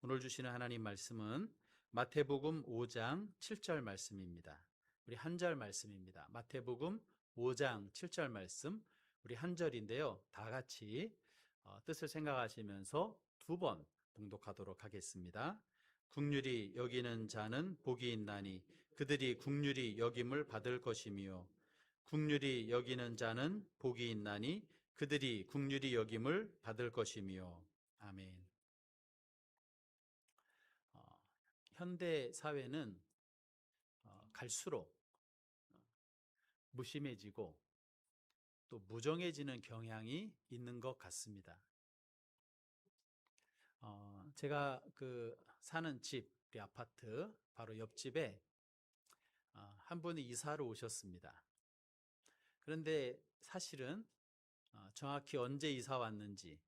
오늘 주시는 하나님 말씀은 마태복음 5장 7절 말씀입니다. 우리 한 절 말씀입니다. 마태복음 5장 7절 말씀, 우리 한 절인데요. 다 같이 뜻을 생각하시면서 두 번 봉독하도록 하겠습니다. 국률이 여기는 자는 복이 있나니 그들이 국률이 여김을 받을 것이며, 국률이 여기는 자는 복이 있나니 그들이 국률이 여김을 받을 것이며. 아멘. 현대 사회는 갈수록 무심해지고 또 무정해지는 경향이 있는 것 같습니다. 제가 사는 집, 우리 아파트 바로 옆집에 한 분이 이사를 오셨습니다. 그런데 사실은 정확히 언제 이사 왔는지,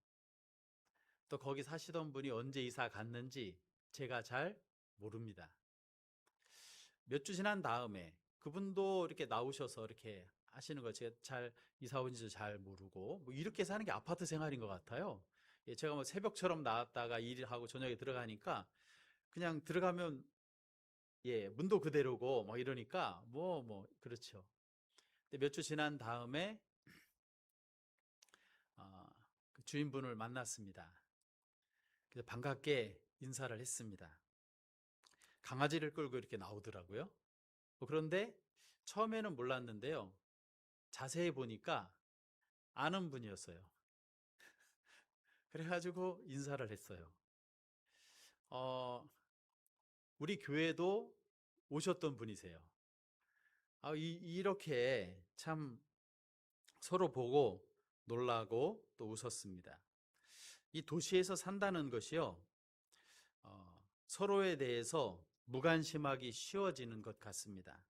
또 거기 사시던 분이 언제 이사 갔는지 제가 잘 모릅니다. 몇 주 지난 다음에 그분도 이렇게 나오셔서 이렇게 하시는 거 제가 잘 이사 온지도 잘 모르고, 뭐 이렇게 사는 게 아파트 생활인 것 같아요. 제가 뭐 새벽처럼 나왔다가 일하고 저녁에 들어가니까 그냥 들어가면 문도 그대로고 뭐 이러니까 그렇죠. 근데 몇 주 지난 다음에 그 주인분을 만났습니다. 그래서 반갑게 인사를 했습니다. 강아지를 끌고 이렇게 나오더라고요. 그런데 처음에는 몰랐는데요, 자세히 보니까 아는 분이었어요. 그래가지고 인사를 했어요. 우리 교회도 오셨던 분이세요. 이렇게 참 서로 보고 놀라고 또 웃었습니다. 이 도시에서 산다는 것이요, 서로에 대해서 무관심하기 쉬워지는 것 같습니다.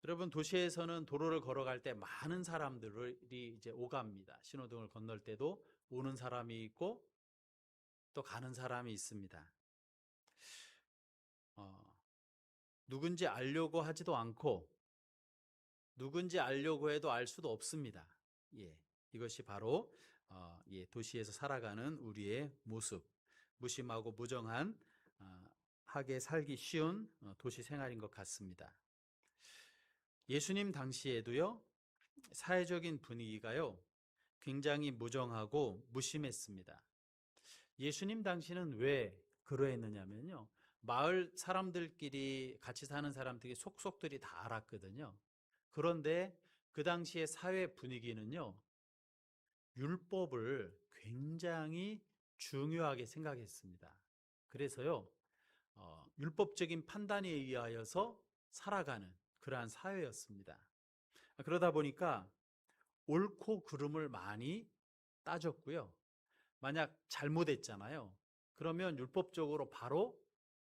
여러분, 도시에서는 도로를 걸어갈 때 많은 사람들이 이제 오갑니다. 신호등을 건널 때도 오는 사람이 있고 또 가는 사람이 있습니다. 누군지 알려고 하지도 않고 누군지 알려고 해도 알 수도 없습니다. 이것이 바로 도시에서 살아가는 우리의 모습, 무심하고 무정한 하게 살기 쉬운 도시 생활인 것 같습니다. 예수님 당시에도요, 사회적인 분위기가요, 굉장히 무정하고 무심했습니다. 예수님 당시는 왜 그러했느냐면요, 마을 사람들끼리 같이 사는 사람들이 속속들이 다 알았거든요. 그런데 그 당시의 사회 분위기는요, 율법을 굉장히 중요하게 생각했습니다. 그래서요, 율법적인 판단에 의하여서 살아가는 그러한 사회였습니다. 그러다 보니까 옳고 그름을 많이 따졌고요. 만약 잘못했잖아요, 그러면 율법적으로 바로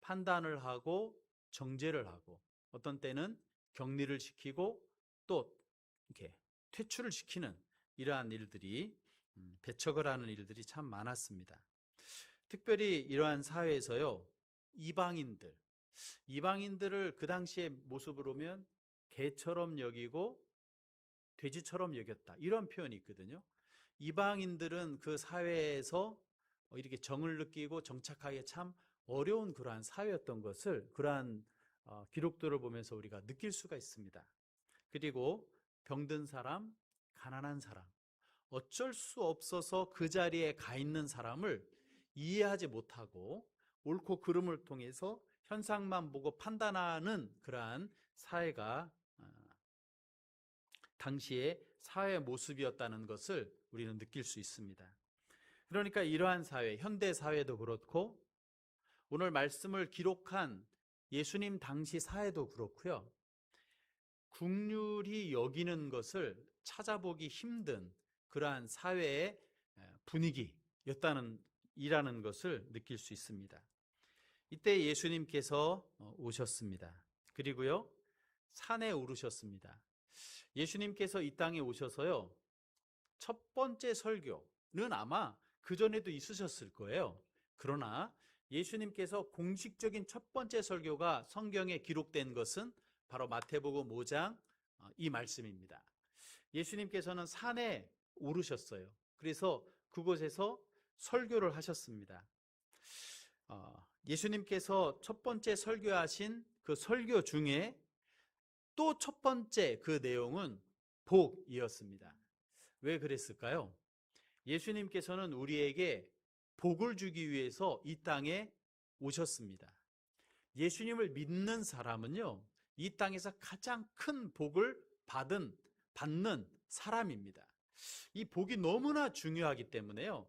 판단을 하고 정죄를 하고, 어떤 때는 격리를 시키고 또 이렇게 퇴출을 시키는 이러한 일들이, 배척을 하는 일들이 참 많았습니다. 특별히 이러한 사회에서요, 이방인들을 그 당시의 모습으로 보면 개처럼 여기고 돼지처럼 여겼다, 이런 표현이 있거든요. 이방인들은 그 사회에서 이렇게 정을 느끼고 정착하기 참 어려운 그러한 사회였던 것을, 그러한 기록들을 보면서 우리가 느낄 수가 있습니다. 그리고 병든 사람, 가난한 사람, 어쩔 수 없어서 그 자리에 가 있는 사람을 이해하지 못하고 옳고 그름을 통해서 현상만 보고 판단하는 그러한 사회가 당시의 사회 모습이었다는 것을 우리는 느낄 수 있습니다. 그러니까 이러한 사회, 현대 사회도 그렇고 오늘 말씀을 기록한 예수님 당시 사회도 그렇고요, 국률이 여기는 것을 찾아보기 힘든 그러한 사회의 분위기였다는 이라는 것을 느낄 수 있습니다. 이때 예수님께서 오셨습니다. 그리고요, 산에 오르셨습니다. 예수님께서 이 땅에 오셔서요, 첫 번째 설교는 아마 그전에도 있으셨을 거예요. 그러나 예수님께서 공식적인 첫 번째 설교가 성경에 기록된 것은 바로 마태복음 5장 이 말씀입니다. 예수님께서는 산에 오르셨어요. 그래서 그곳에서 설교를 하셨습니다. 예수님께서 첫 번째 설교하신 그 설교 중에 또 첫 번째 그 내용은 복이었습니다. 왜 그랬을까요? 예수님께서는 우리에게 복을 주기 위해서 이 땅에 오셨습니다. 예수님을 믿는 사람은요, 이 땅에서 가장 큰 복을 받는 사람입니다. 이 복이 너무나 중요하기 때문에요,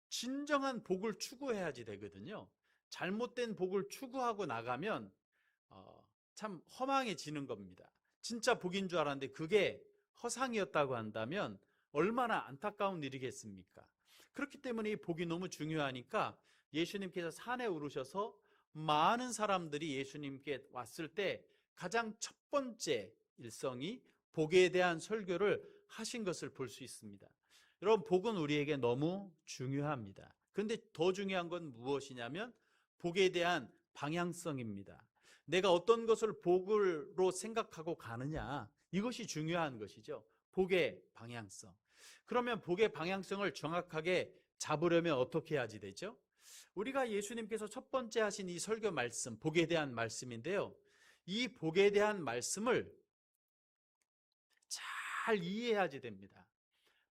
진정한 복을 추구해야지 되거든요. 잘못된 복을 추구하고 나가면 참 허망해지는 겁니다. 진짜 복인 줄 알았는데 그게 허상이었다고 한다면 얼마나 안타까운 일이겠습니까? 그렇기 때문에 이 복이 너무 중요하니까 예수님께서 산에 오르셔서 많은 사람들이 예수님께 왔을 때 가장 첫 번째 일성이 복에 대한 설교를 하신 것을 볼 수 있습니다. 여러분, 복은 우리에게 너무 중요합니다. 그런데 더 중요한 건 무엇이냐면 복에 대한 방향성입니다. 내가 어떤 것을 복으로 생각하고 가느냐, 이것이 중요한 것이죠. 복의 방향성. 그러면 복의 방향성을 정확하게 잡으려면 어떻게 해야지 되죠? 우리가 예수님께서 첫 번째 하신 이 설교 말씀, 복에 대한 말씀인데요, 이 복에 대한 말씀을 잘 이해해야지 됩니다.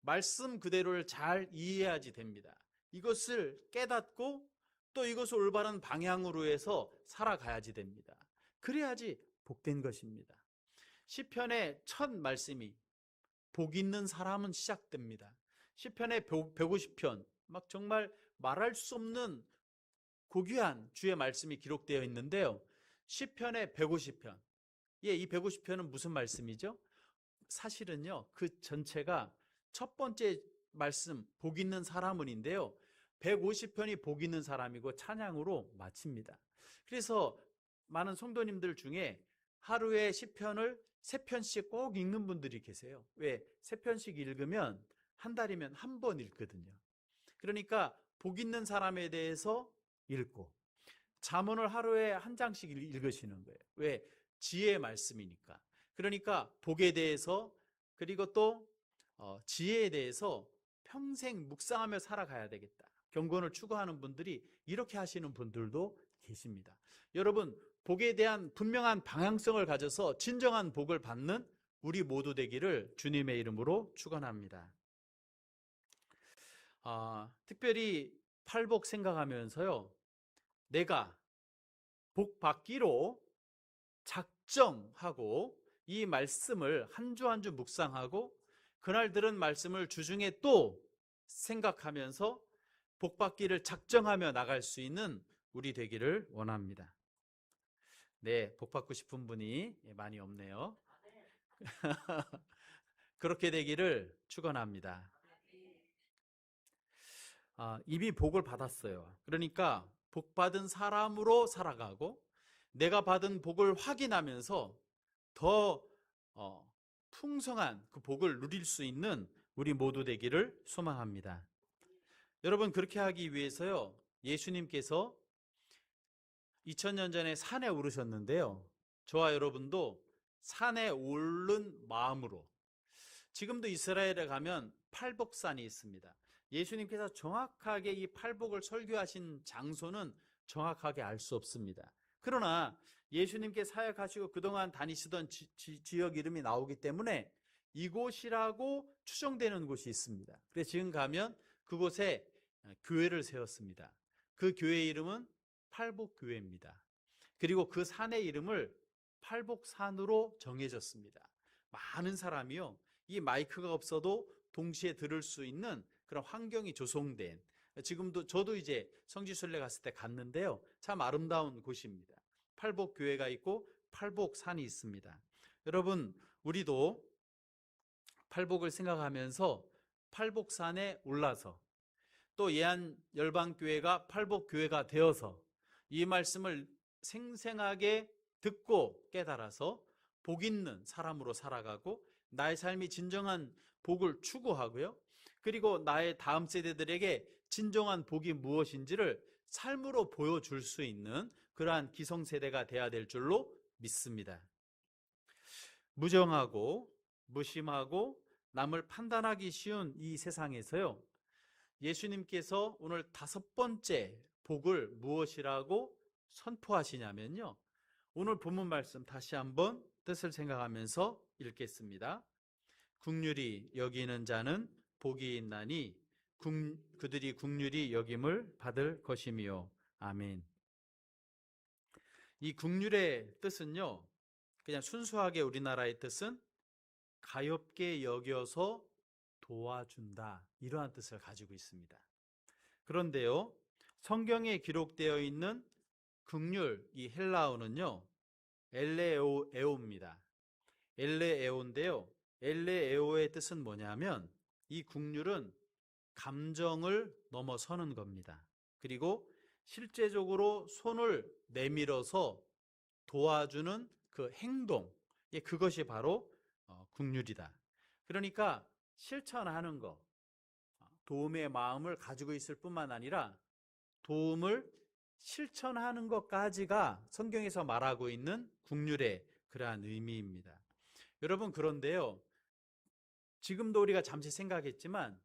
말씀 그대로를 잘 이해해야지 됩니다. 이것을 깨닫고 또 이것을 올바른 방향으로 해서 살아가야지 됩니다. 그래야지 복된 것입니다. 시편의 첫 말씀이 복 있는 사람은 시작됩니다. 시편의 150편, 막 정말 말할 수 없는 고귀한 주의 말씀이 기록되어 있는데요, 시편의 150편, 이 150편은 무슨 말씀이죠? 사실은요, 그 전체가 첫 번째 말씀 복 있는 사람은인데요, 150편이 복 있는 사람이고 찬양으로 마칩니다. 그래서 많은 성도님들 중에 하루에 시편을 3편씩 꼭 읽는 분들이 계세요. 왜? 3편씩 읽으면 한 달이면 한 번 읽거든요. 그러니까 복 있는 사람에 대해서 읽고, 잠언을 하루에 한 장씩 읽으시는 거예요. 왜? 지혜의 말씀이니까. 그러니까 복에 대해서, 그리고 또 지혜에 대해서 평생 묵상하며 살아가야 되겠다, 경건을 추구하는 분들이 이렇게 하시는 분들도 계십니다. 여러분, 복에 대한 분명한 방향성을 가져서 진정한 복을 받는 우리 모두 되기를 주님의 이름으로 축원합니다. 특별히 팔복 생각하면서요, 내가 복 받기로 작정하고 이 말씀을 한 주 한 주 묵상하고 그날 들은 말씀을 주중에 또 생각하면서 복 받기를 작정하며 나갈 수 있는 우리 되기를 원합니다. 네, 복 받고 싶은 분이 많이 없네요. 그렇게 되기를 축원합니다. 이미 복을 받았어요. 그러니까 복 받은 사람으로 살아가고 내가 받은 복을 확인하면서 더 풍성한 그 복을 누릴 수 있는 우리 모두 되기를 소망합니다. 여러분, 그렇게 하기 위해서요, 예수님께서 2000년 전에 산에 오르셨는데요, 저와 여러분도 산에 오른 마음으로, 지금도 이스라엘에 가면 팔복산이 있습니다. 예수님께서 정확하게 이 팔복을 설교하신 장소는 정확하게 알 수 없습니다. 그러나 예수님께 사역하시고 그동안 다니시던 지역 이름이 나오기 때문에 이곳이라고 추정되는 곳이 있습니다. 그래서 지금 가면 그곳에 교회를 세웠습니다. 그 교회 이름은 팔복교회입니다. 그리고 그 산의 이름을 팔복산으로 정해졌습니다. 많은 사람이요, 이 마이크가 없어도 동시에 들을 수 있는 그런 환경이 조성된, 지금도 저도 이제 성지순례 갔을 때 갔는데요, 참 아름다운 곳입니다. 팔복교회가 있고 팔복산이 있습니다. 여러분, 우리도 팔복을 생각하면서 팔복산에 올라서 또 예한열방교회가 팔복교회가 되어서 이 말씀을 생생하게 듣고 깨달아서 복 있는 사람으로 살아가고 나의 삶이 진정한 복을 추구하고요, 그리고 나의 다음 세대들에게 진정한 복이 무엇인지를 삶으로 보여줄 수 있는 그러한 기성세대가 되어야 될 줄로 믿습니다. 무정하고 무심하고 남을 판단하기 쉬운 이 세상에서요, 예수님께서 오늘 5번째 복을 무엇이라고 선포하시냐면요. 오늘 본문 말씀 다시 한번 뜻을 생각하면서 읽겠습니다. 국률이 여기는 자는 복이 있나니 그들이 국률이 여김을 받을 것이며. 아멘. 이 국률의 뜻은요, 그냥 순수하게 우리나라의 뜻은 가엾게 여겨서 도와준다, 이러한 뜻을 가지고 있습니다. 그런데요, 성경에 기록되어 있는 국률, 이 헬라어는요, 엘레에오입니다. 엘레에오인데요, 엘레에오의 뜻은 뭐냐면 이 국률은 감정을 넘어서는 겁니다. 그리고 실제적으로 손을 내밀어서 도와주는 그 행동, 그것이 바로 국률이다. 그러니까 실천하는 것, 도움의 마음을 가지고 있을 뿐만 아니라 도움을 실천하는 것까지가 성경에서 말하고 있는 국률의 그러한 의미입니다. 여러분, 그런데요, 지금도 우리가 잠시 생각했지만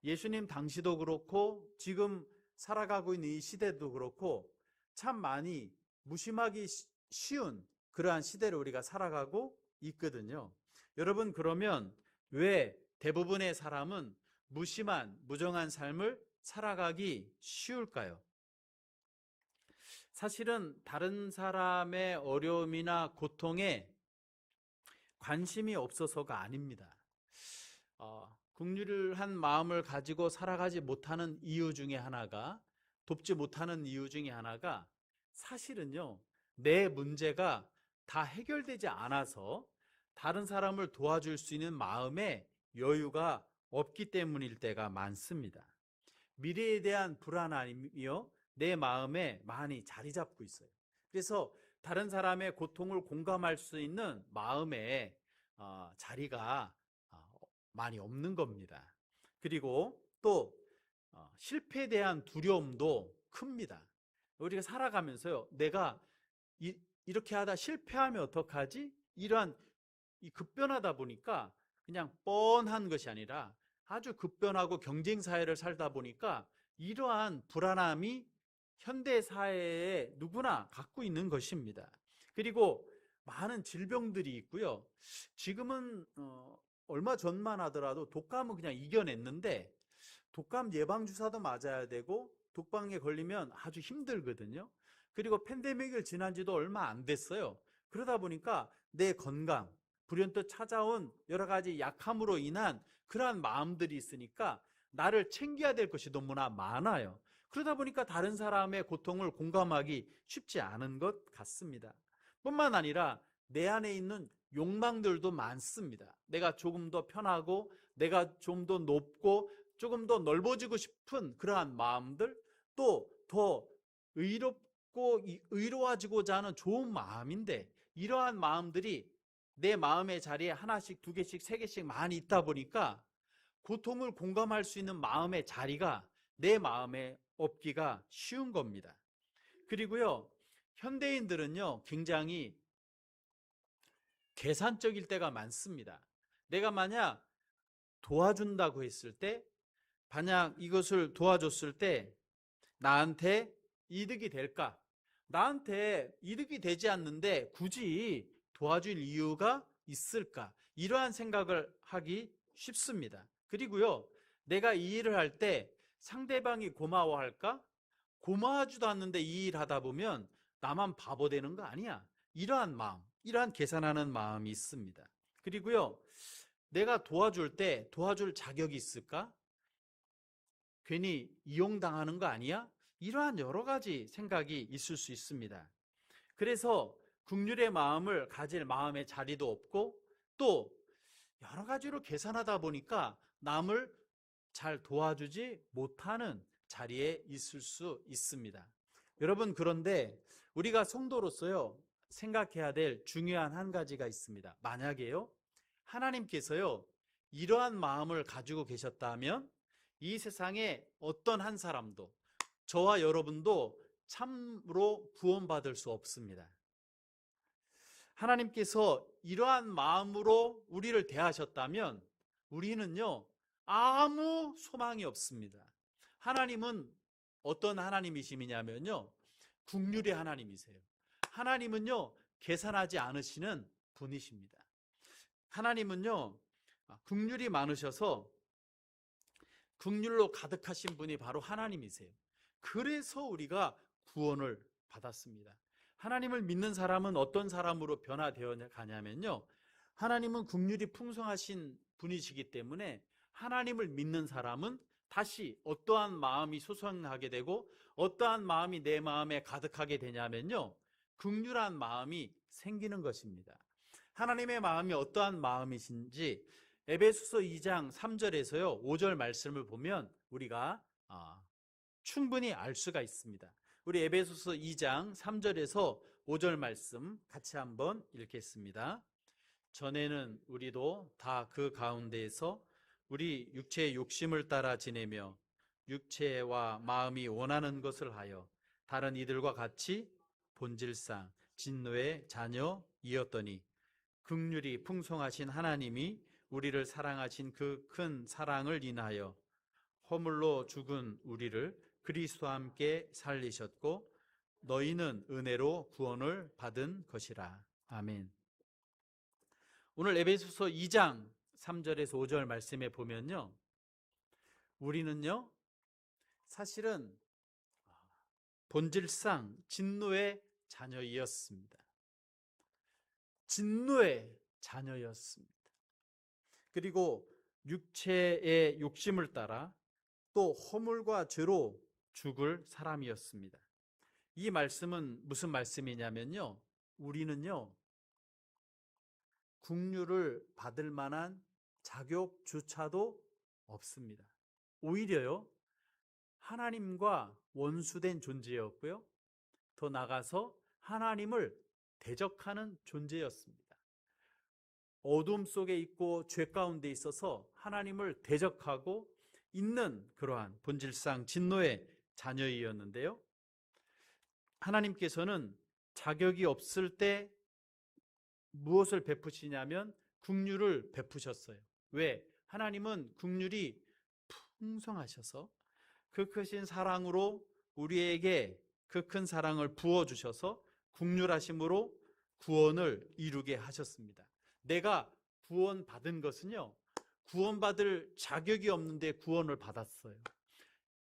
예수님 당시도 그렇고 지금 살아가고 있는 이 시대도 그렇고 참 많이 무심하기 쉬운 그러한 시대를 우리가 살아가고 있거든요. 여러분, 그러면 왜 대부분의 사람은 무심한, 무정한 삶을 살아가기 쉬울까요? 사실은 다른 사람의 어려움이나 고통에 관심이 없어서가 아닙니다. 긍휼한 마음을 가지고 살아가지 못하는 이유 중에 하나가, 돕지 못하는 이유 중에 하나가 사실은요, 내 문제가 다 해결되지 않아서 다른 사람을 도와줄 수 있는 마음의 여유가 없기 때문일 때가 많습니다. 미래에 대한 불안함이요, 내 마음에 많이 자리 잡고 있어요. 그래서 다른 사람의 고통을 공감할 수 있는 마음의 자리가 많이 없는 겁니다. 그리고 또 실패에 대한 두려움도 큽니다. 우리가 살아가면서요, 내가 이렇게 하다 실패하면 어떡하지? 이러한 급변하다 보니까 그냥 뻔한 것이 아니라 아주 급변하고 경쟁사회를 살다 보니까 이러한 불안함이 현대사회에 누구나 갖고 있는 것입니다. 그리고 많은 질병들이 있고요. 지금은 얼마 전만 하더라도 독감은 그냥 이겨냈는데 독감 예방주사도 맞아야 되고 독감에 걸리면 아주 힘들거든요. 그리고 팬데믹을 지난 지도 얼마 안 됐어요. 그러다 보니까 내 건강, 불현듯 찾아온 여러 가지 약함으로 인한 그러한 마음들이 있으니까 나를 챙겨야 될 것이 너무나 많아요. 그러다 보니까 다른 사람의 고통을 공감하기 쉽지 않은 것 같습니다. 뿐만 아니라 내 안에 있는 욕망들도 많습니다. 내가 조금 더 편하고 내가 좀 더 높고 조금 더 넓어지고 싶은 그러한 마음들, 또 더 의롭고 의로워지고자 하는 좋은 마음인데 이러한 마음들이 내 마음의 자리에 하나씩, 두 개씩, 세 개씩 많이 있다 보니까 고통을 공감할 수 있는 마음의 자리가 내 마음에 없기가 쉬운 겁니다. 그리고요, 현대인들은요, 굉장히 계산적일 때가 많습니다. 내가 만약 도와준다고 했을 때, 만약 이것을 도와줬을 때 나한테 이득이 될까? 나한테 이득이 되지 않는데 굳이 도와줄 이유가 있을까? 이러한 생각을 하기 쉽습니다. 그리고요, 내가 이 일을 할 때 상대방이 고마워할까? 고마워하지도 않는데 이 일 하다 보면 나만 바보 되는 거 아니야? 이러한 마음, 이러한 계산하는 마음이 있습니다. 그리고요, 내가 도와줄 때 도와줄 자격이 있을까? 괜히 이용당하는 거 아니야? 이러한 여러 가지 생각이 있을 수 있습니다. 그래서 긍휼의 마음을 가질 마음의 자리도 없고 또 여러 가지로 계산하다 보니까 남을 잘 도와주지 못하는 자리에 있을 수 있습니다. 여러분, 그런데 우리가 성도로서요, 생각해야 될 중요한 한 가지가 있습니다. 만약에요, 하나님께서요, 이러한 마음을 가지고 계셨다면 이 세상에 어떤 한 사람도, 저와 여러분도 참으로 구원받을 수 없습니다. 하나님께서 이러한 마음으로 우리를 대하셨다면 우리는요, 아무 소망이 없습니다. 하나님은 어떤 하나님이시냐면요, 긍휼의 하나님이세요. 하나님은요, 계산하지 않으시는 분이십니다. 하나님은요, 긍휼이 많으셔서 긍휼로 가득하신 분이 바로 하나님이세요. 그래서 우리가 구원을 받았습니다. 하나님을 믿는 사람은 어떤 사람으로 변화되어 가냐면요, 하나님은 긍휼이 풍성하신 분이시기 때문에 하나님을 믿는 사람은 다시 어떠한 마음이 솟아나게 되고 어떠한 마음이 내 마음에 가득하게 되냐면요, 긍휼한 마음이 생기는 것입니다. 하나님의 마음이 어떠한 마음이신지 에베소서 2장 3절에서요 5절 말씀을 보면 우리가 충분히 알 수가 있습니다. 우리 에베소서 2장 3절에서 5절 말씀 같이 한번 읽겠습니다. 전에는 우리도 다 그 가운데에서 우리 육체의 욕심을 따라 지내며 육체와 마음이 원하는 것을 하여 다른 이들과 같이 본질상 진노의 자녀이었더니 긍휼이 풍성하신 하나님이 우리를 사랑하신 그 큰 사랑을 인하여 허물로 죽은 우리를 그리스도와 함께 살리셨고 너희는 은혜로 구원을 받은 것이라. 아멘. 오늘 에베소서 2장 3절에서 5절 말씀에 보면요, 우리는요 사실은 본질상 진노의 자녀이었습니다. 진노의 자녀였습니다. 그리고 육체의 욕심을 따라 또 허물과 죄로 죽을 사람이었습니다. 이 말씀은 무슨 말씀이냐면요, 우리는요 긍휼을 받을 만한 자격조차도 없습니다. 오히려요 하나님과 원수된 존재였고요, 더 나아가서 하나님을 대적하는 존재였습니다. 어둠 속에 있고 죄 가운데 있어서 하나님을 대적하고 있는 그러한 본질상 진노의 자녀이었는데요, 하나님께서는 자격이 없을 때 무엇을 베푸시냐면 긍휼을 베푸셨어요. 왜? 하나님은 긍휼이 풍성하셔서 그 크신 사랑으로 우리에게 그 큰 사랑을 부어주셔서 긍휼하심으로 구원을 이루게 하셨습니다. 내가 구원받은 것은요, 구원받을 자격이 없는데 구원을 받았어요.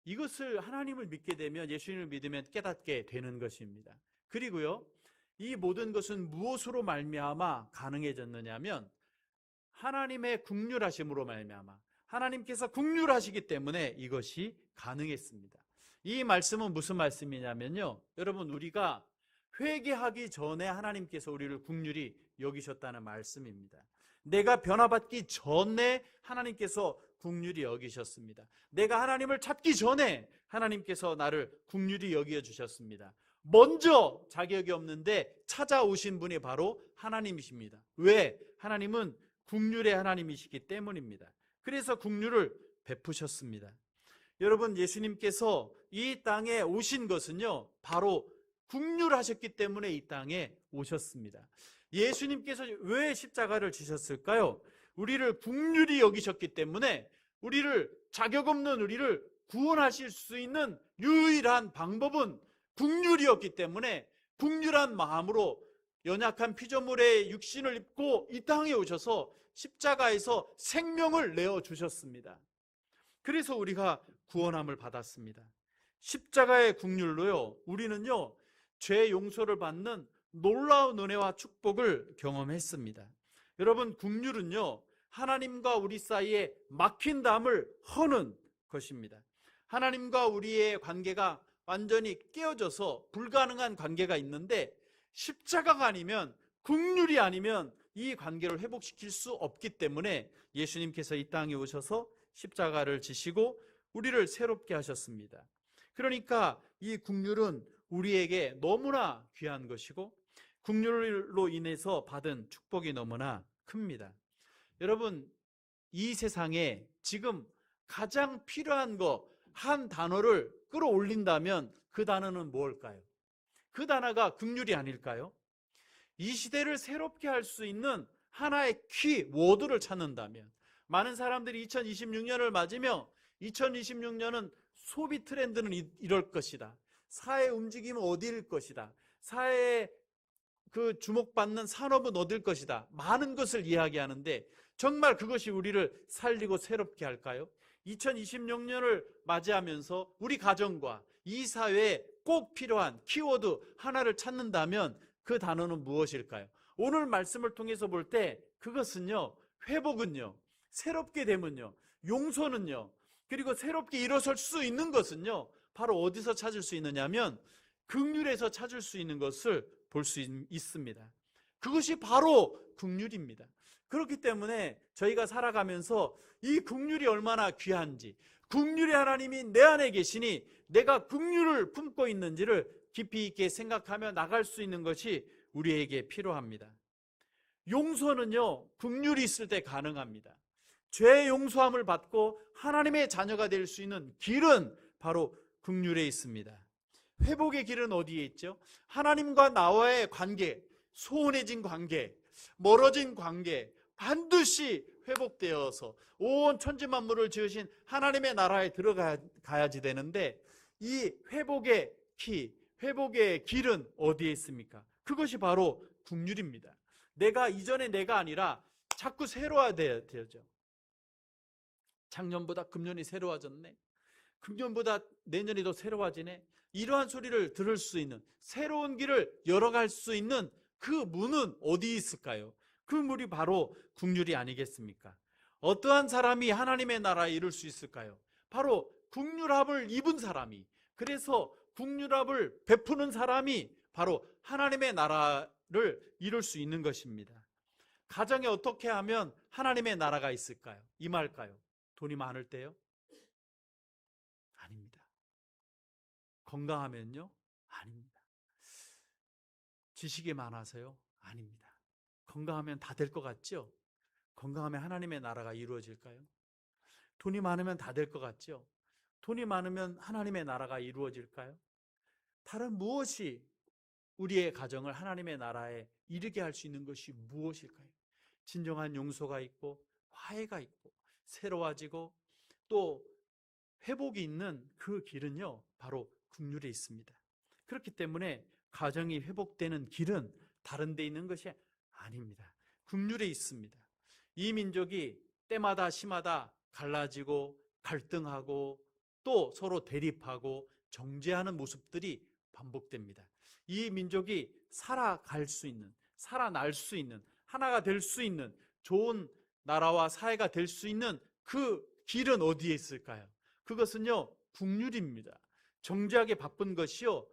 이것을 하나님을 믿게 되면, 예수님을 믿으면 깨닫게 되는 것입니다. 그리고요, 이 모든 것은 무엇으로 말미암아 가능해졌느냐면 하나님의 긍휼하심으로 말미암아, 하나님께서 긍휼하시기 때문에 이것이 가능했습니다. 이 말씀은 무슨 말씀이냐면요, 여러분, 우리가 회개하기 전에 하나님께서 우리를 긍휼히 여기셨다는 말씀입니다. 내가 변화받기 전에 하나님께서 긍휼히 여기셨습니다. 내가 하나님을 찾기 전에 하나님께서 나를 긍휼히 여겨 주셨습니다. 먼저 자격이 없는데 찾아오신 분이 바로 하나님이십니다. 왜? 하나님은 긍휼의 하나님이시기 때문입니다. 그래서 긍휼을 베푸셨습니다. 여러분, 예수님께서 이 땅에 오신 것은요 바로 긍휼하셨기 때문에 이 땅에 오셨습니다. 예수님께서 왜 십자가를 지셨을까요? 우리를 긍휼히 여기셨기 때문에, 우리를, 자격 없는 우리를 구원하실 수 있는 유일한 방법은 긍휼이었기 때문에 긍휼한 마음으로 연약한 피조물의 육신을 입고 이 땅에 오셔서 십자가에서 생명을 내어주셨습니다. 그래서 우리가 구원함을 받았습니다. 십자가의 긍휼로요 우리는요 죄 용서를 받는 놀라운 은혜와 축복을 경험했습니다. 여러분, 긍휼은요 하나님과 우리 사이에 막힌 담을 허는 것입니다. 하나님과 우리의 관계가 완전히 깨어져서 불가능한 관계가 있는데, 십자가가 아니면, 긍휼이 아니면 이 관계를 회복시킬 수 없기 때문에 예수님께서 이 땅에 오셔서 십자가를 지시고 우리를 새롭게 하셨습니다. 그러니까 이 긍휼은 우리에게 너무나 귀한 것이고 긍휼로 인해서 받은 축복이 너무나 큽니다. 여러분, 이 세상에 지금 가장 필요한 거 한 단어를 끌어올린다면 그 단어는 뭘까요? 그 단어가 긍휼이 아닐까요? 이 시대를 새롭게 할 수 있는 하나의 키워드를 찾는다면, 많은 사람들이 2026년을 맞으며 2026년은 소비 트렌드는 이럴 것이다. 사회 움직임은 어디일 것이다. 사회의 그 주목받는 산업은 어딜 것이다. 많은 것을 이야기하는데 정말 그것이 우리를 살리고 새롭게 할까요? 2026년을 맞이하면서 우리 가정과 이 사회에 꼭 필요한 키워드 하나를 찾는다면 그 단어는 무엇일까요? 오늘 말씀을 통해서 볼 때 그것은요, 회복은요, 새롭게 되면요, 용서는요, 그리고 새롭게 일어설 수 있는 것은요, 바로 어디서 찾을 수 있느냐면 긍휼에서 찾을 수 있는 것을 볼 수 있습니다. 그것이 바로 긍휼입니다. 그렇기 때문에 저희가 살아가면서 이 긍휼이 얼마나 귀한지, 긍휼의 하나님이 내 안에 계시니 내가 긍휼을 품고 있는지를 깊이 있게 생각하며 나갈 수 있는 것이 우리에게 필요합니다. 용서는요, 긍휼이 있을 때 가능합니다. 죄의 용서함을 받고 하나님의 자녀가 될 수 있는 길은 바로 긍휼에 있습니다. 회복의 길은 어디에 있죠? 하나님과 나와의 관계, 소원해진 관계, 멀어진 관계 반드시 회복되어서 온 천지 만물을 지으신 하나님의 나라에 들어가야지 되는데 이 회복의 회복의 길은 어디에 있습니까? 그것이 바로 긍휼입니다. 내가 이전의 내가 아니라 자꾸 새로워야 되죠. 작년보다 금년이 새로워졌네. 금년보다 내년이 더 새로워지네. 이러한 소리를 들을 수 있는, 새로운 길을 열어갈 수 있는 그 문은 어디 있을까요? 그 문이 바로 긍휼이 아니겠습니까? 어떠한 사람이 하나님의 나라에 이룰 수 있을까요? 바로 긍휼함을 입은 사람이, 그래서 긍휼함을 베푸는 사람이 바로 하나님의 나라를 이룰 수 있는 것입니다. 가정에 어떻게 하면 하나님의 나라가 있을까요? 임할까요? 돈이 많을 때요? 아닙니다. 건강하면요? 아닙니다. 지식이 많아서요? 아닙니다. 건강하면 다 될 것 같죠? 건강하면 하나님의 나라가 이루어질까요? 돈이 많으면 다 될 것 같죠? 돈이 많으면 하나님의 나라가 이루어질까요? 다른 무엇이 우리의 가정을 하나님의 나라에 이르게 할 수 있는 것이 무엇일까요? 진정한 용서가 있고 화해가 있고 새로워지고 또 회복이 있는 그 길은요, 바로 긍휼에 있습니다. 그렇기 때문에 가정이 회복되는 길은 다른 데 있는 것이 아닙니다. 긍휼에 있습니다. 이 민족이 때마다 시마다 갈라지고 갈등하고 또 서로 대립하고 정죄하는 모습들이 반복됩니다. 이 민족이 살아갈 수 있는, 살아날 수 있는, 하나가 될 수 있는 좋은 나라와 사회가 될 수 있는 그 길은 어디에 있을까요? 그것은요, 긍휼입니다. 정죄하기 바쁜 것이요,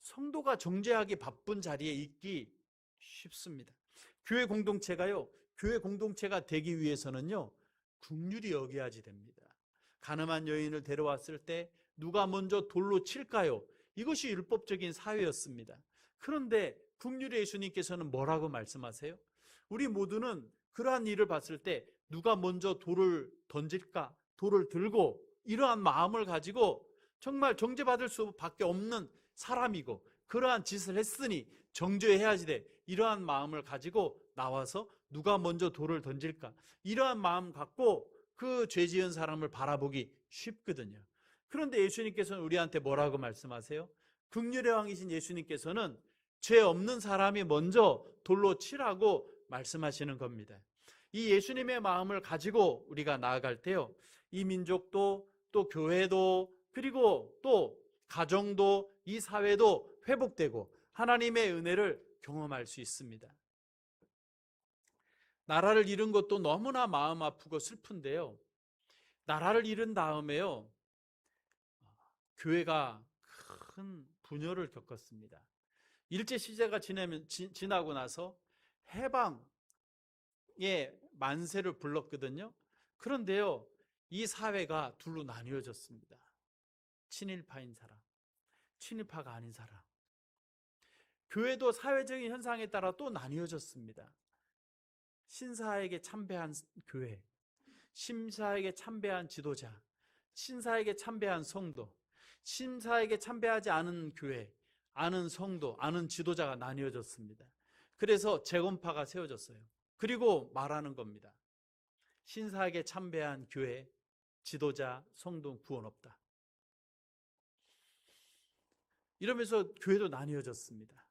성도가 정죄하기 바쁜 자리에 있기 쉽습니다. 교회 공동체가요, 교회 공동체가 되기 위해서는요, 긍휼히 여겨야지 됩니다. 가늠한 여인을 데려왔을 때 누가 먼저 돌로 칠까요? 이것이 율법적인 사회였습니다. 그런데 긍휼의 예수님께서는 뭐라고 말씀하세요? 우리 모두는 그러한 일을 봤을 때 누가 먼저 돌을 던질까? 돌을 들고 이러한 마음을 가지고 정말 정죄받을 수밖에 없는 사람이고 그러한 짓을 했으니 정죄해야지 돼. 이러한 마음을 가지고 나와서 누가 먼저 돌을 던질까? 이러한 마음 갖고 그 죄 지은 사람을 바라보기 쉽거든요. 그런데 예수님께서는 우리한테 뭐라고 말씀하세요? 긍휼의 왕이신 예수님께서는 죄 없는 사람이 먼저 돌로 치라고 말씀하시는 겁니다. 이 예수님의 마음을 가지고 우리가 나아갈 때요, 이 민족도 또 교회도 그리고 또 가정도 이 사회도 회복되고 하나님의 은혜를 경험할 수 있습니다. 나라를 잃은 것도 너무나 마음 아프고 슬픈데요, 나라를 잃은 다음에요, 교회가 큰 분열을 겪었습니다. 일제시대가 지나고 나서 해방의 만세를 불렀거든요. 그런데요, 이 사회가 둘로 나뉘어졌습니다. 친일파인 사람, 친일파가 아닌 사람. 교회도 사회적인 현상에 따라 또 나뉘어졌습니다. 신사에게 참배한 교회, 신사에게 참배한 지도자, 신사에게 참배한 성도, 신사에게 참배하지 않은 교회, 아는 성도, 아는 지도자가 나뉘어졌습니다. 그래서 재건파가 세워졌어요. 그리고 말하는 겁니다. 신사에게 참배한 교회, 지도자, 성도 구원 없다. 이러면서 교회도 나뉘어졌습니다.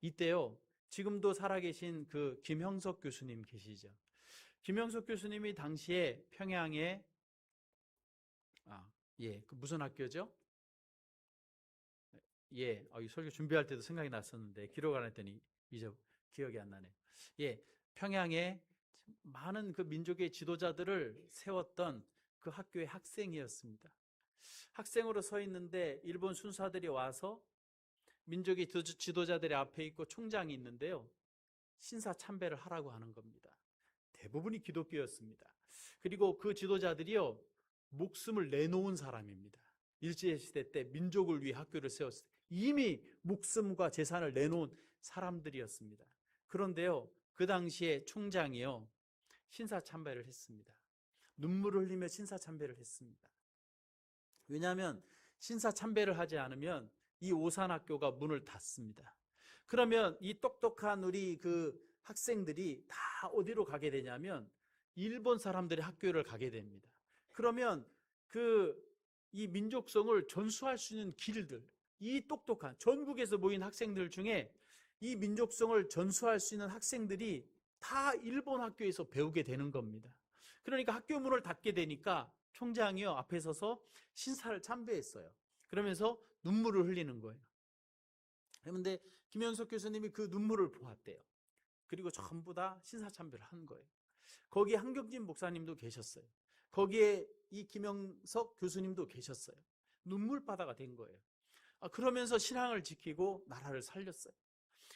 이때요, 지금도 살아계신 그 김형석 교수님 계시죠? 김형석 교수님이 당시에 평양에 그 무슨 학교죠? 이 설교 준비할 때도 생각이 났었는데 기록 안 했더니 이제 기억이 안 나네요. 평양에 많은 그 민족의 지도자들을 세웠던 그 학교의 학생이었습니다. 학생으로 서 있는데 일본 순사들이 와서 민족의 지도자들의 앞에 있고 총장이 있는데요, 신사 참배를 하라고 하는 겁니다. 대부분이 기독교였습니다. 그리고 그 지도자들이요, 목숨을 내놓은 사람입니다. 일제시대 때 민족을 위해 학교를 세웠을 때 이미 목숨과 재산을 내놓은 사람들이었습니다. 그런데요, 그 당시에 총장이요, 신사 참배를 했습니다. 눈물을 흘리며 신사 참배를 했습니다. 왜냐하면 신사 참배를 하지 않으면 이 오산학교가 문을 닫습니다. 그러면 이 똑똑한 우리 그 학생들이 다 어디로 가게 되냐면 일본 사람들의 학교를 가게 됩니다. 그러면 이 민족성을 전수할 수 있는 길들, 이 똑똑한 전국에서 모인 학생들 중에 이 민족성을 전수할 수 있는 학생들이 다 일본 학교에서 배우게 되는 겁니다. 그러니까 학교 문을 닫게 되니까 총장이요, 앞에 서서 신사를 참배했어요. 그러면서 눈물을 흘리는 거예요. 그런데 김현석 교수님이 그 눈물을 보았대요. 그리고 전부 다 신사 참배를 한 거예요. 거기에 한경진 목사님도 계셨어요. 거기에 이 김영석 교수님도 계셨어요. 눈물바다가 된 거예요. 그러면서 신앙을 지키고 나라를 살렸어요.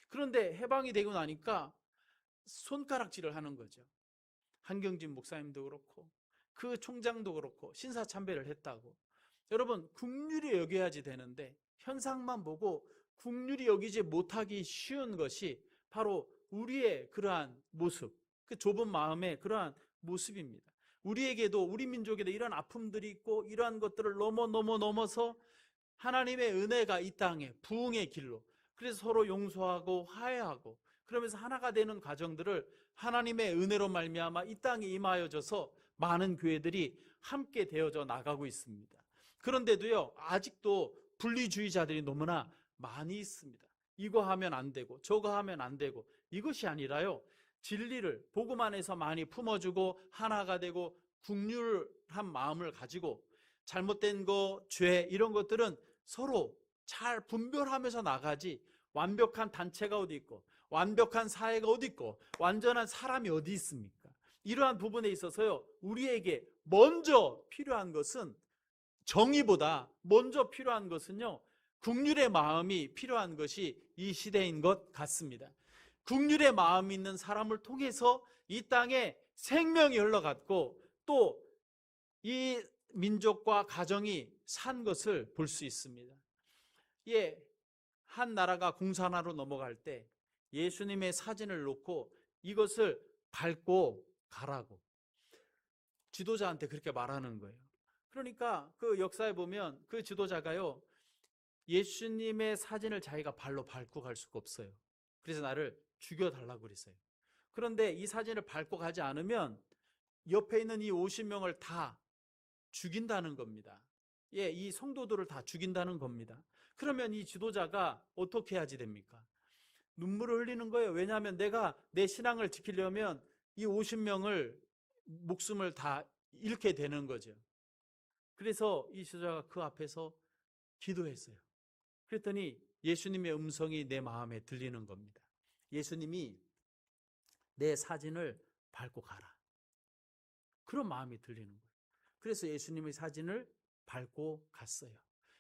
그런데 해방이 되고 나니까 손가락질을 하는 거죠. 한경진 목사님도 그렇고 그 총장도 그렇고 신사 참배를 했다고. 여러분, 국률이 여겨야지 되는데 현상만 보고 국률이 여기지 못하기 쉬운 것이 바로 우리의 그러한 모습, 그 좁은 마음의 그러한 모습입니다. 우리에게도, 우리 민족에도 이런 아픔들이 있고 이러한 것들을 넘어서 하나님의 은혜가 이 땅에 부흥의 길로, 그래서 서로 용서하고 화해하고 그러면서 하나가 되는 과정들을 하나님의 은혜로 말미암아 이 땅에 임하여져서 많은 교회들이 함께 되어져 나가고 있습니다. 그런데도요, 아직도 분리주의자들이 너무나 많이 있습니다. 이거 하면 안 되고 저거 하면 안 되고. 이것이 아니라요, 진리를 복음 안에서 많이 품어주고 하나가 되고 국률한 마음을 가지고 잘못된 거, 죄, 이런 것들은 서로 잘 분별하면서 나가지, 완벽한 단체가 어디 있고 완벽한 사회가 어디 있고 완전한 사람이 어디 있습니까? 이러한 부분에 있어서요, 우리에게 먼저 필요한 것은, 정의보다 먼저 필요한 것은요, 국률의 마음이 필요한 것이 이 시대인 것 같습니다. 국률의 마음이 있는 사람을 통해서 이 땅에 생명이 흘러갔고 또 이 민족과 가정이 산 것을 볼 수 있습니다. 한 나라가 공산화로 넘어갈 때 예수님의 사진을 놓고 이것을 밟고 가라고 지도자한테 그렇게 말하는 거예요. 그러니까 그 역사에 보면 그 지도자가요, 예수님의 사진을 자기가 발로 밟고 갈 수가 없어요. 그래서 나를 죽여달라고 그랬어요. 그런데 이 사진을 밟고 가지 않으면 옆에 있는 이 50명을 다 죽인다는 겁니다. 이 성도들을 다 죽인다는 겁니다. 그러면 이 지도자가 어떻게 해야지 됩니까? 눈물을 흘리는 거예요. 왜냐하면 내가 내 신앙을 지키려면 이 50명을 목숨을 다 잃게 되는 거죠. 그래서 이 지도자가 그 앞에서 기도했어요. 그랬더니 예수님의 음성이 내 마음에 들리는 겁니다. 예수님이 내 사진을 밟고 가라, 그런 마음이 들리는 거예요. 그래서 예수님의 사진을 밟고 갔어요.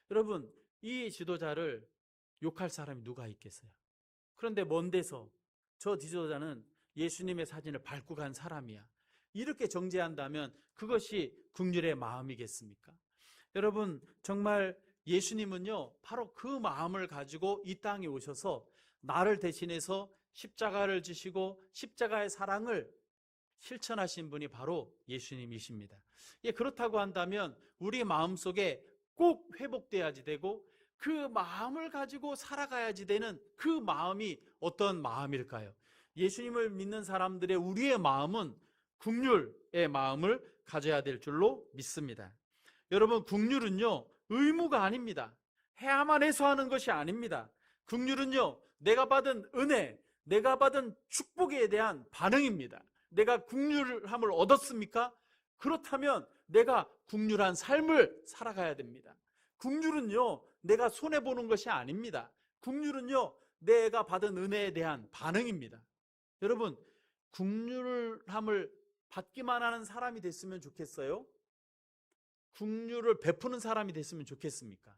여러분, 이 지도자를 욕할 사람이 누가 있겠어요? 그런데 먼 데서 저 지도자는 예수님의 사진을 밟고 간 사람이야, 이렇게 정죄한다면 그것이 긍휼의 마음이겠습니까? 여러분, 정말 예수님은요, 바로 그 마음을 가지고 이 땅에 오셔서 나를 대신해서 십자가를 지시고 십자가의 사랑을 실천하신 분이 바로 예수님이십니다. 그렇다고 한다면 우리 마음속에 꼭 회복돼야지 되고 그 마음을 가지고 살아가야지 되는 그 마음이 어떤 마음일까요? 예수님을 믿는 사람들의 우리의 마음은 긍휼의 마음을 가져야 될 줄로 믿습니다. 여러분, 긍휼은요, 의무가 아닙니다. 해야만 해서 하는 것이 아닙니다. 긍휼은요, 내가 받은 은혜, 내가 받은 축복에 대한 반응입니다. 내가 긍휼함을 얻었습니까? 그렇다면 내가 긍휼한 삶을 살아가야 됩니다. 긍휼은요, 내가 손해보는 것이 아닙니다. 긍휼은요, 내가 받은 은혜에 대한 반응입니다. 여러분, 긍휼함을 받기만 하는 사람이 됐으면 좋겠어요? 긍휼을 베푸는 사람이 됐으면 좋겠습니까?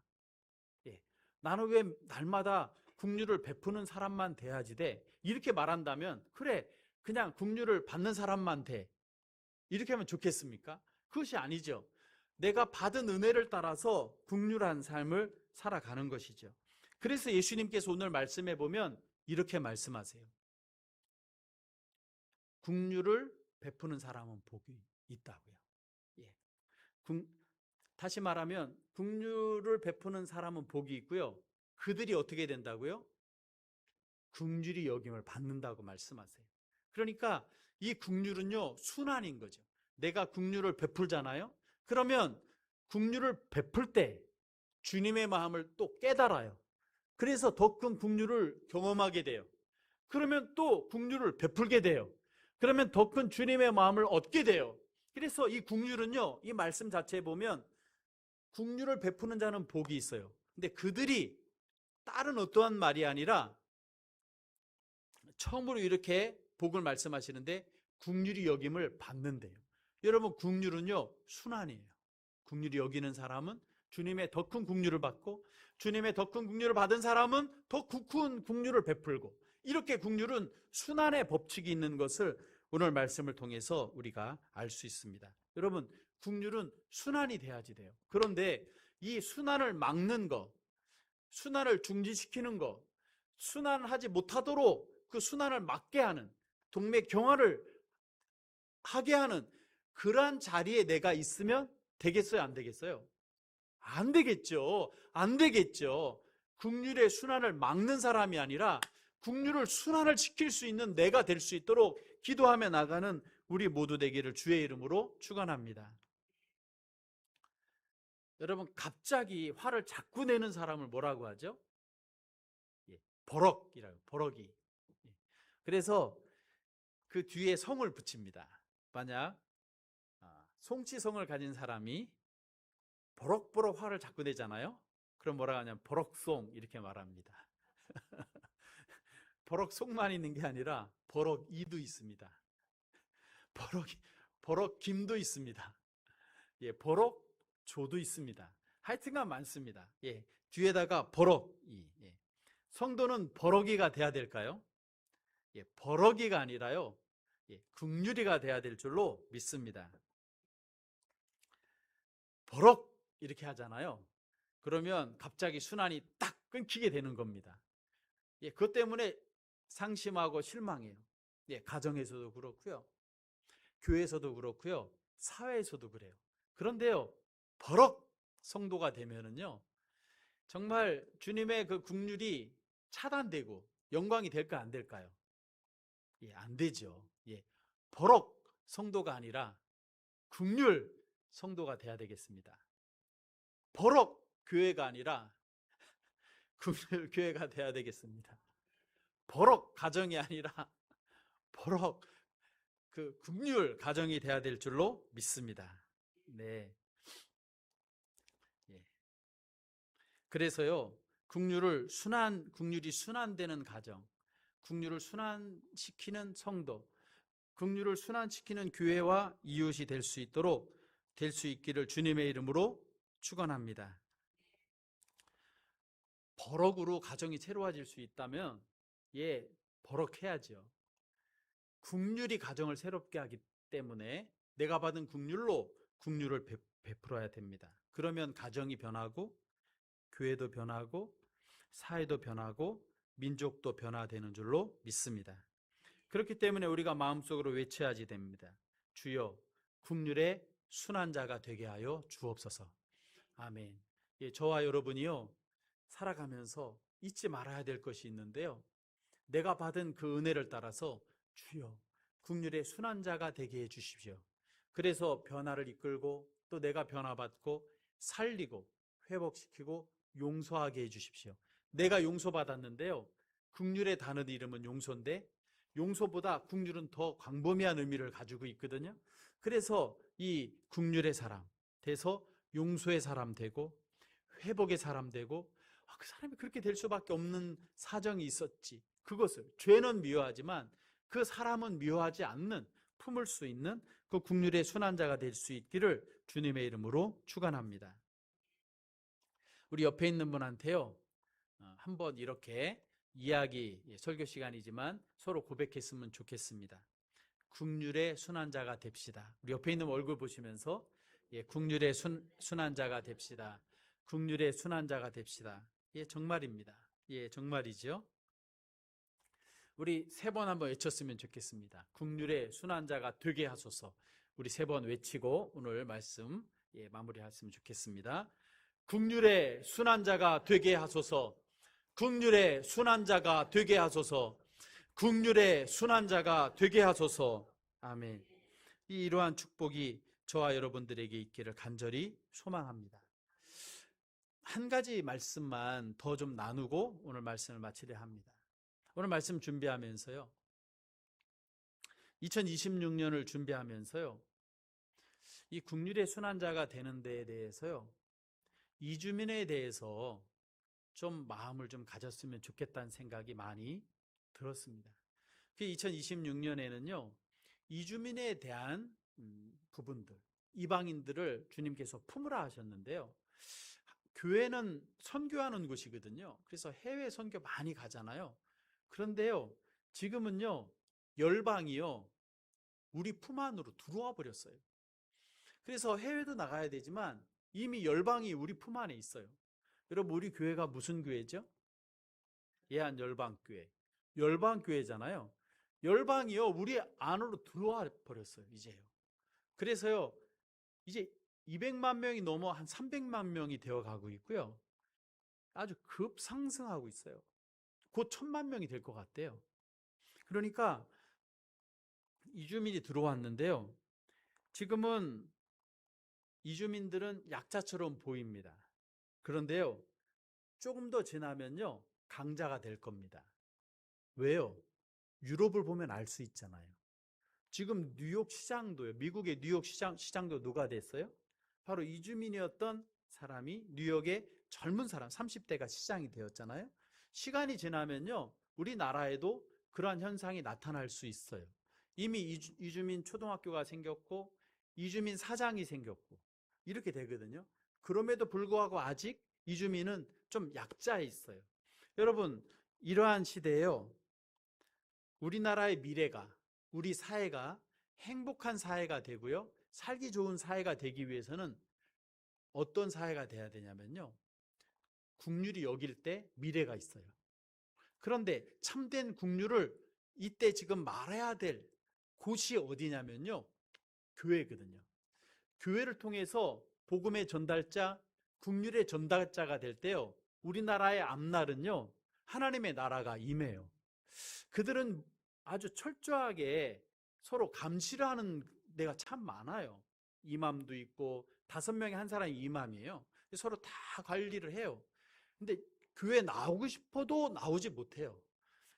예. 나는 왜 날마다 긍휼을 베푸는 사람만 돼야지 돼? 이렇게 말한다면 그래, 그냥 긍휼을 받는 사람만 돼. 이렇게 하면 좋겠습니까? 그것이 아니죠. 내가 받은 은혜를 따라서 긍휼한 삶을 살아가는 것이죠. 그래서 예수님께서 오늘 말씀해 보면 이렇게 말씀하세요. 긍휼을 베푸는 사람은 복이 있다고요. 예. 다시 말하면 긍휼을 베푸는 사람은 복이 있고요. 그들이 어떻게 된다고요? 긍휼히 여김을 받는다고 말씀하세요. 그러니까 이 긍휼은요, 순환인 거죠. 내가 긍휼을 베풀잖아요. 그러면 긍휼을 베풀 때 주님의 마음을 또 깨달아요. 그래서 더 큰 긍휼을 경험하게 돼요. 그러면 또 긍휼을 베풀게 돼요. 그러면 더 큰 주님의 마음을 얻게 돼요. 그래서 이 긍휼은요, 이 말씀 자체에 보면 긍휼을 베푸는 자는 복이 있어요. 근데 그들이 다른 어떠한 말이 아니라 처음으로 이렇게 복을 말씀하시는데 긍휼히 여김을 받는데요. 여러분, 긍휼은요, 순환이에요. 긍휼히 여기는 사람은 주님의 더 큰 긍휼을 받고, 주님의 더 큰 긍휼을 받은 사람은 더 큰 긍휼을 베풀고, 이렇게 긍휼은 순환의 법칙이 있는 것을 오늘 말씀을 통해서 우리가 알 수 있습니다. 여러분, 긍휼은 순환이 돼야지 돼요. 그런데 이 순환을 막는 것, 순환을 중지시키는 것, 순환하지 못하도록 그 순환을 막게 하는, 동맥경화를 하게 하는 그러한 자리에 내가 있으면 되겠어요, 안 되겠어요? 안 되겠죠. 안 되겠죠. 긍휼의 순환을 막는 사람이 아니라 긍휼을 순환을 시킬 수 있는 내가 될 수 있도록 기도하며 나가는 우리 모두 되기를 주의 이름으로 축원합니다. 여러분, 갑자기 화를 자꾸 내는 사람을 뭐라고 하죠? 예, 버럭이라고, 버럭이. 예. 그래서 그 뒤에 성을 붙입니다. 만약 송치성을 가진 사람이 버럭버럭 화를 자꾸 내잖아요. 그럼 뭐라 하냐면 버럭송 이렇게 말합니다. 버럭송만 있는 게 아니라 버럭이도 있습니다. 버럭김도 있습니다. 예, 버럭조도 있습니다. 하여튼간 많습니다. 예, 뒤에다가 버럭이. 예. 성도는 버럭이가 돼야 될까요? 예, 버럭이가 아니라요. 예, 긍휼이가 돼야 될 줄로 믿습니다. 버럭 이렇게 하잖아요. 그러면 갑자기 순환이 딱 끊기게 되는 겁니다. 예, 그것 때문에 상심하고 실망해요. 예, 가정에서도 그렇고요. 교회에서도 그렇고요. 사회에서도 그래요. 그런데요, 버럭 성도가 되면은요, 정말 주님의 그 긍휼이 차단되고 영광이 될까 안 될까요? 예, 안 되죠. 예, 버럭 성도가 아니라 긍휼 성도가 돼야 되겠습니다. 버럭 교회가 아니라 긍휼 교회가 돼야 되겠습니다. 버럭 가정이 아니라 버럭 그 긍휼 가정이 돼야 될 줄로 믿습니다. 네. 예. 그래서요, 긍휼이 순환되는 가정, 긍휼을 순환시키는 성도, 긍휼을 순환시키는 교회와 이웃이 될 수 있기를 주님의 이름으로 축원합니다. 버럭으로 가정이 새로워질 수 있다면 예, 버럭해야죠. 긍휼이 가정을 새롭게 하기 때문에 내가 받은 긍휼로 긍휼을 베풀어야 됩니다. 그러면 가정이 변하고 교회도 변하고 사회도 변하고 민족도 변화되는 줄로 믿습니다. 그렇기 때문에 우리가 마음속으로 외쳐야지 됩니다. 주여, 긍휼의 순환자가 되게 하여 주옵소서. 아멘. 예, 저와 여러분이요, 살아가면서 잊지 말아야 될 것이 있는데요. 내가 받은 그 은혜를 따라서 주여, 긍휼의 순환자가 되게 해 주십시오. 그래서 변화를 이끌고 또 내가 변화받고 살리고 회복시키고 용서하게 해주십시오. 내가 용서받았는데요. 국률의 단어 이름은 용서인데 용서보다 국률은 더 광범위한 의미를 가지고 있거든요. 그래서 이 국률의 사람 돼서 용서의 사람 되고 회복의 사람 되고 그 사람이 그렇게 될 수밖에 없는 사정이 있었지. 그것을 죄는 미워하지만 그 사람은 미워하지 않는 품을 수 있는 그 국률의 순환자가 될 수 있기를 주님의 이름으로 축원합니다. 우리 옆에 있는 분한테요. 한번 이렇게 이야기 설교 시간이지만 서로 고백했으면 좋겠습니다. 국률의 순환자가 됩시다. 우리 옆에 있는 얼굴 보시면서 국률의 순환자가 됩시다. 국률의 순환자가 됩시다. 정말입니다. 정말이죠. 우리 3번 한번 외쳤으면 좋겠습니다. 국률의 순환자가 되게 하소서. 우리 3번 외치고 오늘 말씀 마무리했으면 좋겠습니다. 국률의 순환자가 되게 하소서. 국률의 순환자가 되게 하소서. 국률의 순환자가 되게 하소서. 아멘. 이러한 축복이 저와 여러분들에게 있기를 간절히 소망합니다. 한 가지 말씀만 더 좀 나누고 오늘 말씀을 마치려 합니다. 오늘 말씀 준비하면서요. 2026년을 준비하면서요. 이 국률의 순환자가 되는 데에 대해서요. 이주민에 대해서 좀 마음을 좀 가졌으면 좋겠다는 생각이 많이 들었습니다. 그 2026년에는요. 이주민에 대한 부분들, 이방인들을 주님께서 품으라 하셨는데요. 교회는 선교하는 곳이거든요. 그래서 해외 선교 많이 가잖아요. 그런데요, 지금은요, 열방이요, 우리 품 안으로 들어와 버렸어요. 그래서 해외도 나가야 되지만 이미 열방이 우리 품 안에 있어요. 여러분, 우리 교회가 무슨 교회죠? 예한 열방교회. 열방교회잖아요. 열방이요, 우리 안으로 들어와 버렸어요, 이제요. 그래서요, 이제 200만 명이 넘어 한 300만 명이 되어 가고 있고요. 아주 급상승하고 있어요. 곧 1000만 명이 될 것 같대요. 그러니까 이주민이 들어왔는데요. 지금은 이주민들은 약자처럼 보입니다. 그런데요, 조금 더 지나면요, 강자가 될 겁니다. 왜요? 유럽을 보면 알 수 있잖아요. 지금 뉴욕 시장도요, 미국의 뉴욕 시장도 누가 됐어요? 바로 이주민이었던 사람이 뉴욕의 젊은 사람, 30대가 시장이 되었잖아요. 시간이 지나면요, 우리나라에도 그러한 현상이 나타날 수 있어요. 이미 이주민 초등학교가 생겼고, 이주민 사장이 생겼고, 이렇게 되거든요. 그럼에도 불구하고 아직 이주민은 좀 약자에 있어요. 여러분, 이러한 시대에요, 우리나라의 미래가, 우리 사회가 행복한 사회가 되고요, 살기 좋은 사회가 되기 위해서는 어떤 사회가 돼야 되냐면요, 국률이 여길 때 미래가 있어요. 그런데 참된 국률을 이때 지금 말해야 될 곳이 어디냐면요, 교회거든요. 교회를 통해서 복음의 전달자, 국률의 전달자가 될 때요, 우리나라의 앞날은요, 하나님의 나라가 임해요. 그들은 아주 철저하게 서로 감시를 하는 데가 참 많아요. 이맘도 있고 5명에 한 사람이 이맘이에요. 서로 다 관리를 해요. 근데 교회 나오고 싶어도 나오지 못해요.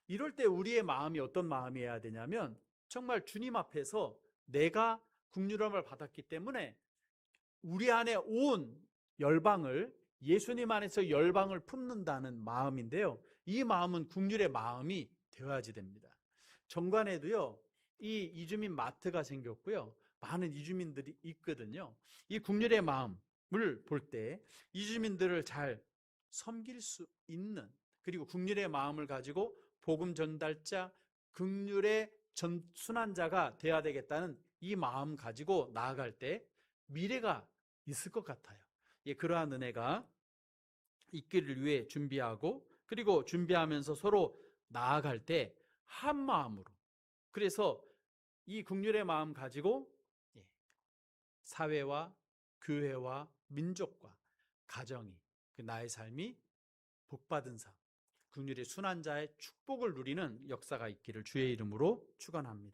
이럴 때 우리의 마음이 어떤 마음이어야 되냐면, 정말 주님 앞에서 내가 국률함을 받았기 때문에 우리 안에 온 열방을, 예수님 안에서 열방을 품는다는 마음인데요, 이 마음은 국률의 마음이 되어야지 됩니다. 정관에도요, 이 이주민 마트가 생겼고요, 많은 이주민들이 있거든요. 이 국률의 마음을 볼 때 이주민들을 잘 섬길 수 있는, 그리고 국률의 마음을 가지고 복음 전달자, 국률의 순환자가 되어야 되겠다는 이 마음 가지고 나아갈 때 미래가 있을 것 같아요. 그러한 은혜가 있기를 위해 준비하고, 그리고 준비하면서 서로 나아갈 때 한 마음으로, 그래서 이 국률의 마음 가지고 사회와 교회와 민족과 가정이, 나의 삶이 복받은 삶, 국률의 순환자의 축복을 누리는 역사가 있기를 주의 이름으로 축원합니다.